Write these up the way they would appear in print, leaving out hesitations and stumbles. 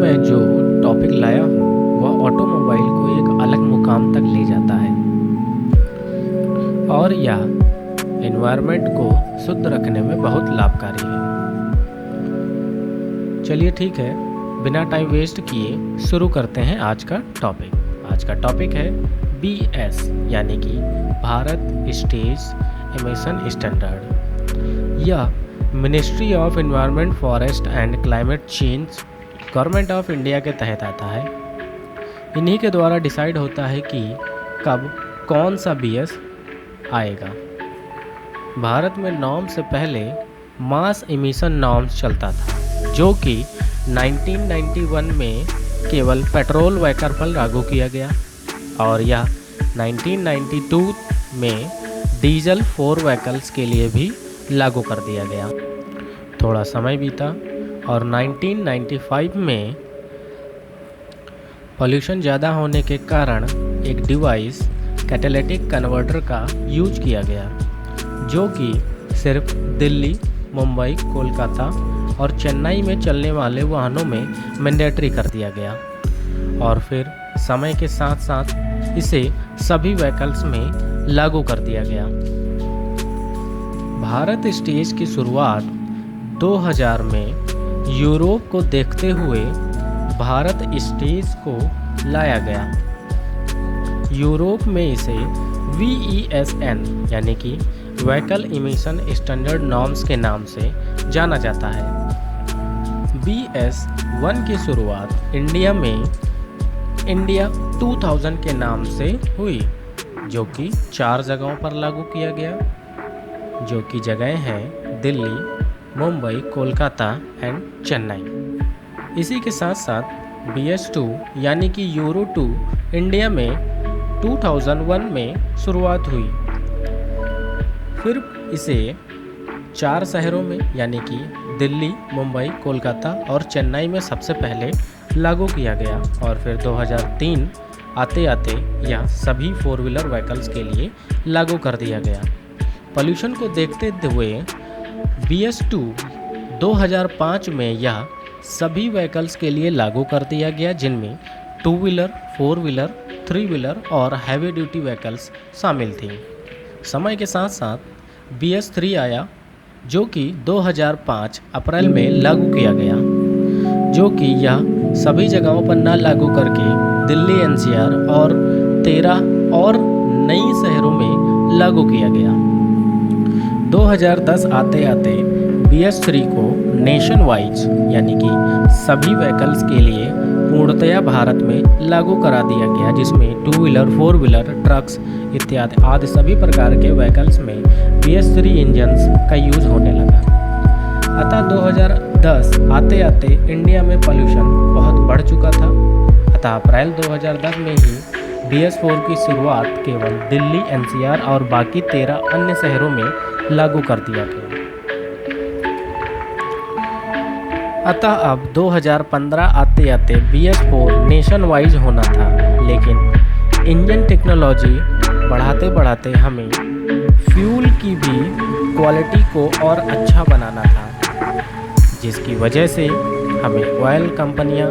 मैं जो टॉपिक लाया हूँ वह ऑटोमोबाइल को एक अलग मुकाम तक ले जाता है और यह एनवायरनमेंट को शुद्ध रखने में बहुत लाभकारी है। चलिए ठीक है, बिना टाइम वेस्ट किए शुरू करते हैं आज का टॉपिक। आज का टॉपिक है BS यानी कि भारत स्टेज एमिशन स्टैंडर्ड। यह ministry of environment, forest and climate change government of India के तहत आता है। इन्हीं के द्वारा डिसाइड होता है कि कब कौन सा BS आएगा। भारत में नॉर्म से पहले मास एमिशन नॉर्म्स चलता था, जो कि 1991 में केवल पेट्रोल व्हीकल पर लागू किया गया और यह 1992 में डीजल 4 व्हीकल्स के लिए भी लागू कर दिया गया। थोड़ा समय बीता और 1995 में पॉल्यूशन ज़्यादा होने के कारण एक डिवाइस कैटालिटिक कन्वर्टर का यूज किया गया, जो कि सिर्फ दिल्ली, मुंबई, कोलकाता और चेन्नई में चलने वाले वाहनों में मैंडेटरी कर दिया गया और फिर समय के साथ साथ इसे सभी व्हीकल्स में लागू कर दिया गया। भारत स्टेज की शुरुआत 2000 में यूरोप को देखते हुए भारत स्टेज को लाया गया। यूरोप में इसे VESN यानी कि व्हीकल एमिशन स्टैंडर्ड नॉर्म्स के नाम से जाना जाता है। BS1 की शुरुआत इंडिया में इंडिया 2000 के नाम से हुई, जो कि 4 जगहों पर लागू किया गया, जो कि जगह हैं दिल्ली, मुंबई, कोलकाता एंड चेन्नई। इसी के साथ साथ BS2 यानी कि यूरो 2 इंडिया में 2001 में शुरुआत हुई। फिर इसे 4 शहरों में यानी कि दिल्ली, मुंबई, कोलकाता और चेन्नई में सबसे पहले लागू किया गया और फिर 2003 आते आते यह सभी 4 व्हीलर व्हीकल्स के लिए लागू कर दिया गया। पॉल्यूशन को देखते हुए BS2 2005 में यह सभी व्हीकल्स के लिए लागू कर दिया गया, जिनमें 2 व्हीलर, 4 व्हीलर, 3 व्हीलर और हैवी ड्यूटी व्हीकल्स शामिल थी। समय के साथ साथ BS3 आया, जो कि 2005 अप्रैल में लागू किया गया, जो कि यह सभी जगहों पर न लागू करके दिल्ली NCR और 13 और नई शहरों में लागू किया गया। 2010 आते आते BS3 को नेशन वाइज यानी कि सभी व्हीकल्स के लिए पूर्णतया भारत में लागू करा दिया गया, जिसमें 2 व्हीलर, 4 व्हीलर, ट्रक्स इत्यादि आदि सभी प्रकार के व्हीकल्स में BS3 इंजन्स का यूज होने लगा। अतः 2010 आते आते इंडिया में पॉल्यूशन बहुत बढ़ चुका था। अतः अप्रैल 2010 में ही BS4 की शुरुआत केवल दिल्ली NCR और बाकी 13 अन्य शहरों में लागू कर दिया गया। अतः अब 2015 आते आते BS4 नेशन वाइज होना था, लेकिन इंजन टेक्नोलॉजी बढ़ाते बढ़ाते हमें फ्यूल की भी क्वालिटी को और अच्छा बनाना था, जिसकी वजह से हमें ऑयल कंपनियां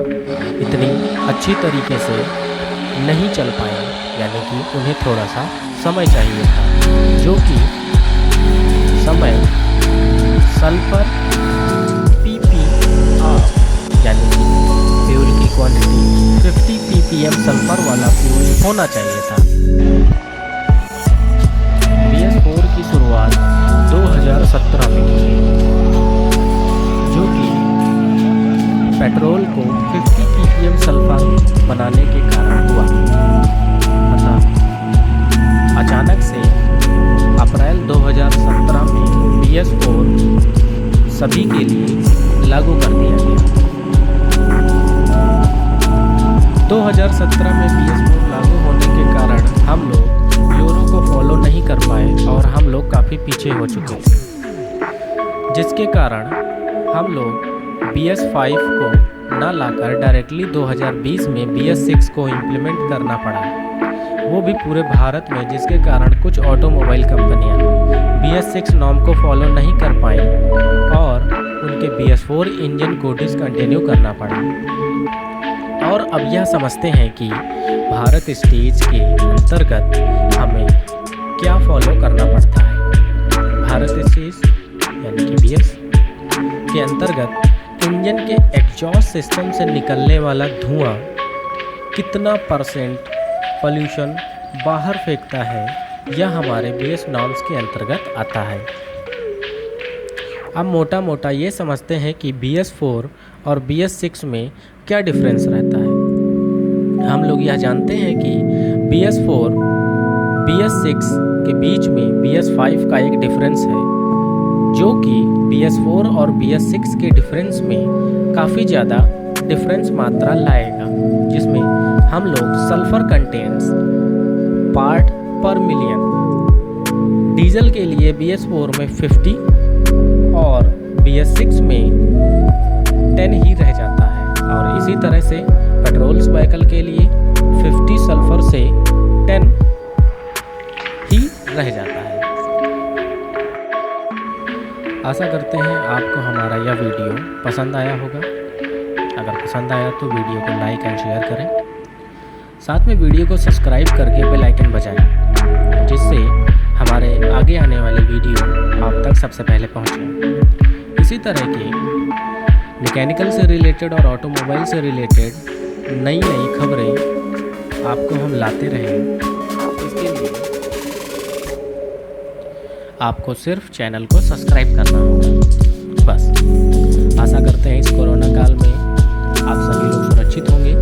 इतनी अच्छी तरीके से नहीं चल पाई, यानी कि उन्हें थोड़ा सा समय चाहिए था, जो कि समय सल्फर यानी कि फ्यूल की क्वांटिटी 50 ppm सल्फर वाला फ्यूल होना चाहिए था। BS4 की शुरुआत 2017 में हुई, जो कि पेट्रोल को 50 ppm सल्फर बनाने के कारण हुआ। अतः अचानक से अप्रैल 2017 में BS4 सभी के लिए लागू कर दिया गया। 2017 में BS4 लागू होने के कारण हम लोग यूरो को फॉलो नहीं कर पाए और हम लोग काफ़ी पीछे हो चुके थे, जिसके कारण हम लोग BS5 को ना लाकर डायरेक्टली 2020 में BS6 को इम्प्लीमेंट करना पड़ा, वो भी पूरे भारत में, जिसके कारण कुछ ऑटोमोबाइल कंपनियां BS6 नॉर्म को फॉलो नहीं कर पाई और उनके BS4 इंजन को डिसकंटिन्यू करना पड़ा। और अब यह समझते हैं कि भारत स्टेज के अंतर्गत हमें क्या फॉलो करना पड़ता है। भारत स्टेज यानी कि BS के अंतर्गत इंजन के एग्जॉस्ट सिस्टम से निकलने वाला धुआं कितना % पोल्यूशन बाहर फेंकता है, यह हमारे BS नॉर्म्स के अंतर्गत आता है। अब मोटा मोटा ये समझते हैं कि BS4 और BS6 में क्या डिफरेंस रहता है। हम लोग यह जानते हैं कि BS4 BS6 के बीच में BS5 का एक डिफरेंस है, जो कि BS4 और BS6 के डिफरेंस में काफ़ी ज़्यादा डिफरेंस मात्रा लाएगा, जिसमें हम लोग सल्फर कंटेंट्स पार्ट पर मिलियन डीजल के लिए BS4 में 50 और BS6 में 10 ही रह जाता है, और इसी तरह से पेट्रोल व्हीकल के लिए 50 सल्फर से 10 ही रह जाता है। आशा करते हैं आपको हमारा यह वीडियो पसंद आया होगा। अगर पसंद आया तो वीडियो को लाइक एंड शेयर करें, साथ में वीडियो को सब्सक्राइब करके बेल आइकन बजाएं, जिससे हमारे आगे आने वाली वीडियो आप तक सबसे पहले पहुंचे। इसी तरह के मैकेनिकल से रिलेटेड और ऑटोमोबाइल से रिलेटेड नई नई खबरें आपको हम लाते रहें। इसके लिए आपको सिर्फ चैनल को सब्सक्राइब करना होगा, बस। आशा करते हैं इस कोरोना काल में आप सभी लोग सुरक्षित होंगे।